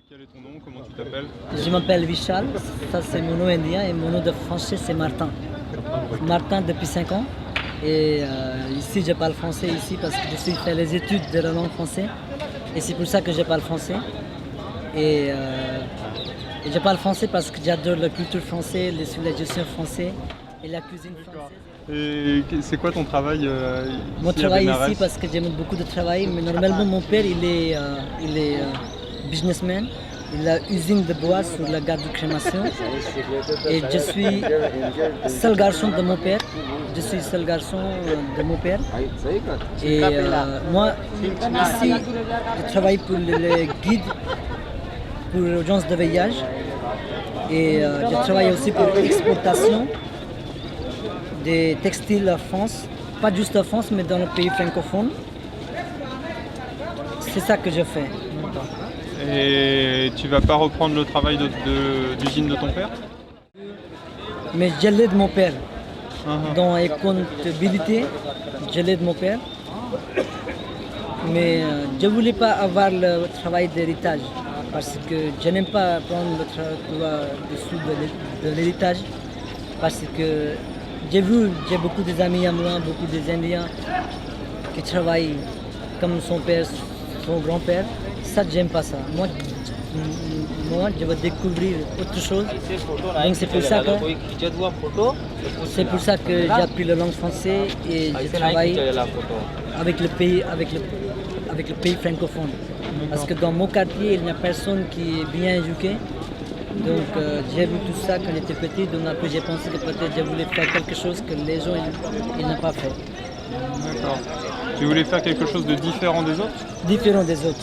Quel est ton nom? Comment tu t'appelles? Je m'appelle Vishal, ça c'est mon nom indien et mon nom de français c'est Martin. Martin depuis 5 ans et ici je parle français ici parce que je suis fait les études de la langue française et c'est pour ça que je parle français. Et je parle français parce que j'adore la culture française, les civilisations françaises et la cuisine française. Et c'est quoi ton travail Mon ici à travail Bénarès? ici parce que j'aime beaucoup de travail, mais normalement mon père il est businessman, il a une usine de bois sur la gare de crémation et je suis seul garçon de mon père. Je suis seul garçon de mon père et moi ici je travaille pour les guides pour l'agence de voyage et je travaille aussi pour l'exportation des textiles en France, pas juste en France mais dans le pays francophone. C'est ça que je fais. Et tu vas pas reprendre le travail d'usine de ton père? Mais je l'aide mon père. Uh-huh. Dans la comptabilité, je l'aide mon père. Mais je ne voulais pas avoir le travail d'héritage parce que je n'aime pas prendre le travail dessus de l'héritage parce que j'ai beaucoup d'amis à moi, beaucoup d'Indiens qui travaillent comme son père, son grand-père. Ça, j'aime pas ça. Moi, je veux découvrir autre chose. Donc c'est pour ça que j'ai appris la langue française et je travaille avec le pays francophone. Parce que dans mon quartier, il n'y a personne qui est bien éduqué. Donc j'ai vu tout ça quand j'étais petit, donc après j'ai pensé que peut-être je voulais faire quelque chose que les gens ils n'ont pas fait. D'accord. Tu voulais faire quelque chose de différent des autres? Différent des autres.